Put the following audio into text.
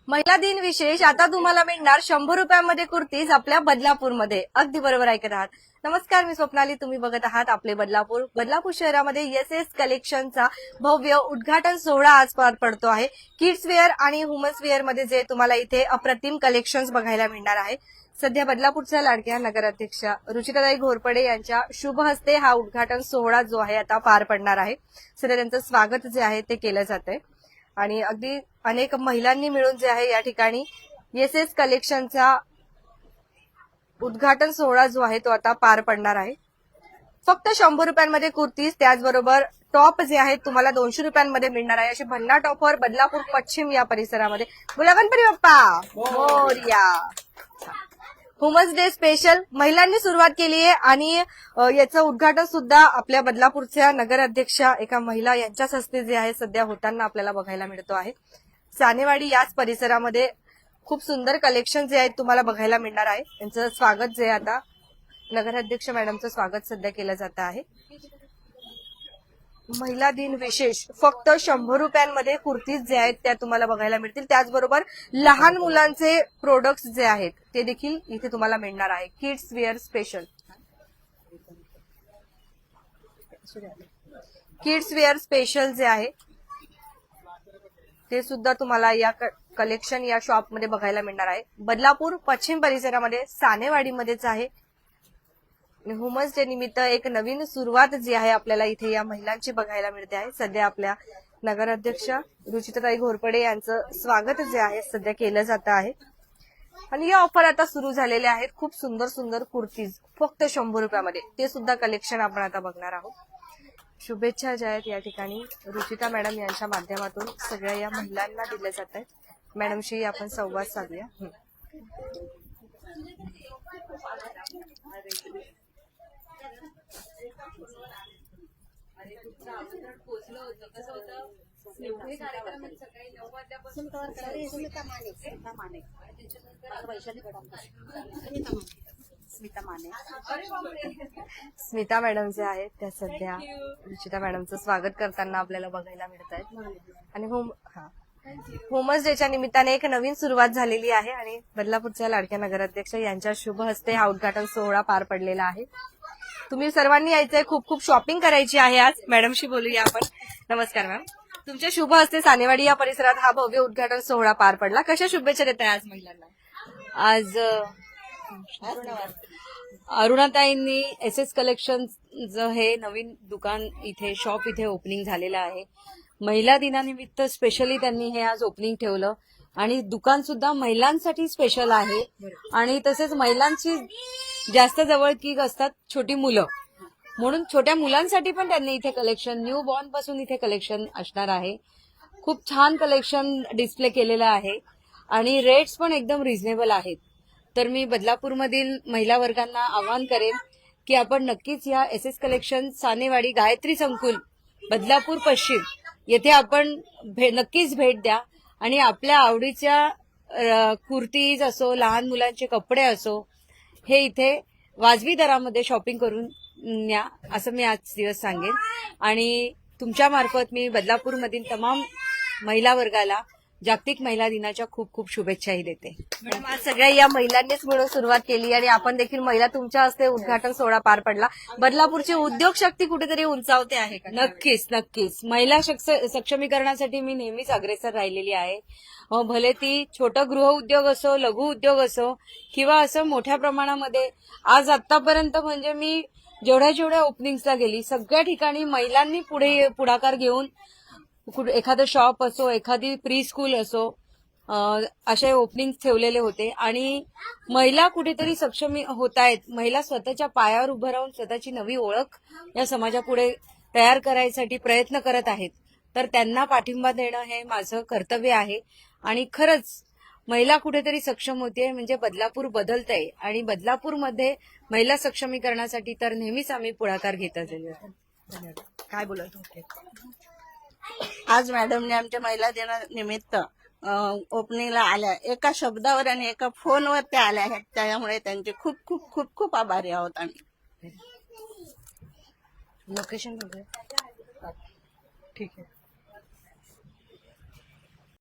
महिला दिन विशेष आता तुम्हाला मिळणार 100 रुपयांमध्ये कुर्तीज आपल्या बदलापूरमध्ये. अगदी बरोबर ऐकत आहात. नमस्कार, मी स्वप्नाली. तुम्ही बघत आहात आपले बदलापूर शहरामध्ये एसएस कलेक्शनचा भव्य उद्घाटन सोहळा आज पार पडतो आहे. किड्स वेअर आणि वुमन्स वेअर मध्ये जे तुम्हाला इथे अप्रतिम कलेक्शन्स बघायला मिळणार आहे. सध्या बदलापूरच्या लाडक्या नगराध्यक्षा रुचिताताई घोरपडे यांच्या शुभ हस्ते हा उद्घाटन सोहळा जो आहे आता पार पडणार आहे. सध्या त्यांचं स्वागत जे आहे ते केलं जात आहे आणि अगदी अनेक महिलांनी मिळून जे आहे या ठिकाणी एसएस कलेक्शनचा उद्घाटन सोहळा जो आहे तो आता पार पडणार आहे. फक्त 100 रुपयांमध्ये कुर्तीज, त्याचबरोबर टॉप जे आहेत तुम्हाला 200 रुपयांमध्ये मिळणार आहे. अशी भन्नाट ऑफर बदलापूर पश्चिम या परिसरामध्ये. बोला Ganpati Bappa Morya. Women's day special महिलांनी सुरुवात केली आहे आणि याचं उद्घाटन सुद्धा आपल्या बदलापूरच्या नगराध्यक्षा एका महिला यांच्याच हस्ते जे आहे सध्या होताना आपल्याला बघायला मिळतो आहे. सानेवाडी याच परिसरामध्ये खूप सुंदर कलेक्शन जे आहेत तुम्हाला बघायला मिळणार आहे. यांचं स्वागत जे आता नगराध्यक्ष मॅडमचं स्वागत सध्या केलं जात आहे. महिला दिन विशेष फक्त 100 रुपयांमध्ये कुर्तीज जे आहेत त्या तुम्हाला बघायला मिळतील. त्याचबरोबर लहान मुलांचे प्रोडक्ट्स जे आहेत ते देखील इथे तुम्हाला मिळणार आहे. Kids wear special, kids wear special जे आहे ते सुद्धा तुम्हाला या कलेक्शन या शॉप मध्ये बघायला मिळणार आहे. बदलापूर पश्चिम परिसरामध्ये सानेवाडीमध्येच आहे. वुमन्स डे निमित्त एक नवीन सुरुवात जी आहे आपल्याला इथे या महिलांची बघायला मिळते आहे. सध्या आपल्या नगराध्यक्षा रुचिताताई घोरपडे यांचं स्वागत जे आहे सध्या केलं जात आहे आणि या ऑफर आता सुरू झालेल्या आहेत. खूप सुंदर सुंदर कुर्तीज फक्त 100 रुपयामध्ये, ते सुद्धा कलेक्शन आपण आता बघणार आहोत. शुभेच्छा ज्या आहेत या ठिकाणी रुचिता मॅडम यांच्या माध्यमातून सगळ्या या महिलांना दिल्या जात आहेत. मॅडमशी आपण संवाद साधूया. स्मिता मॅडम जे आहेत त्या सध्या रुचिता मॅडमचं स्वागत करताना आपल्याला बघायला मिळत आहेत आणि वुमन्स डेच्या निमित्ताने एक नवीन सुरुवात झालेली आहे आणि बदलापूरच्या लाडक्या नगराध्यक्ष यांच्या शुभ हस्ते हा उद्घाटन सोहळा पार पडलेला आहे. तुम्ही सर्वांनी यायचंय, खूप खूप शॉपिंग करायची आहे. आज मॅडमशी बोलूया आपण. नमस्कार मॅम, तुमच्या शुभ हस्ते सानेवाडी या परिसरात हा भव्य उद्घाटन सोहळा पार पडला. कशा शुभेच्छा देताय आज महिलांना? आज अरुणाताईंनी एसएस कलेक्शन हे नवीन दुकान इथे शॉप इथे ओपनिंग झालेलं आहे. महिला दिनानिमित्त स्पेशली त्यांनी हे आज ओपनिंग ठेवलं आणि दुकान सुद्धा महिलांसाठी स्पेशल आहे आणि तसेच महिलांची जास्त जवळकीक असतात छोटी मुलं, म्हणून छोट्या मुलांसाठी पण त्यांनी इथे कलेक्शन न्यू बॉर्न पासून इथे कलेक्शन असणार आहे. खूप छान कलेक्शन डिस्प्ले केलेलं आहे आणि रेट्स पण एकदम रिझनेबल आहेत. तर मी बदलापूरमधील महिला वर्गांना आवाहन करेन की आपण नक्कीच या एसएस कलेक्शन सानेवाडी गायत्री संकुल बदलापूर पश्चिम येथे आपण नक्कीच भेट द्या आणि आपल्या आवडीच्या कुर्तीज असो, लहान मुलांचे कपडे असो, हे इथे वाजवी दरामध्ये शॉपिंग करून न्या असं मी आज दिवस सांगेन. आणि तुमच्या मार्फत मी बदलापूरमधील तमाम महिला वर्गाला जागतिक महिला दिनाच्या खूप खूप शुभेच्छाही देते. मॅडम, आज सगळ्या या महिलांनीच मिळून सुरुवात केली आणि आपण देखील महिला तुमच्या हस्ते उद्घाटन सोहळा पार पडला. बदलापूरची उद्योग शक्ती कुठेतरी उंचावते आहे का? नक्कीच नक्कीच. महिला सक्षमीकरणासाठी मी नेहमीच अग्रेसर राहिलेली आहे. भले ती छोटा गृहउद्योग असो, लघु उद्योग असो किंवा असं मोठ्या प्रमाणामध्ये. आज आतापर्यंत म्हणजे मी जेवढ्या ओपनिंग्सला गेली सगळ्या ठिकाणी महिलांनी पुढाकार घेऊन एखादं शॉप असो, एखादी प्री स्कूल असो, असे ओपनिंग ठेवलेले होते आणि महिला कुठेतरी सक्षम होत आहेत. महिला स्वतःच्या पायावर उभं राहून स्वतःची नवी ओळख या समाजापुढे तयार करायसाठी प्रयत्न करत आहेत. तर त्यांना पाठिंबा देणं हे माझं कर्तव्य आहे आणि खरंच महिला कुठेतरी सक्षम होते म्हणजे बदलापूर बदलतंय आणि बदलापूरमध्ये महिला सक्षमीकरणासाठी तर नेहमीच आम्ही पुढाकार घेत आलेलो आहोत. काय बोलत होते? आज मॅडमने आमच्या महिला दिनानिमित्त ओपनिंगला आल्या, एका शब्दावर आणि एका फोनवर त्या आल्या आहेत. त्यामुळे त्यांचे खूप खूप खूप खूप आभारी आहोत आम्ही. लोकेशन बघूया. ठीक आहे.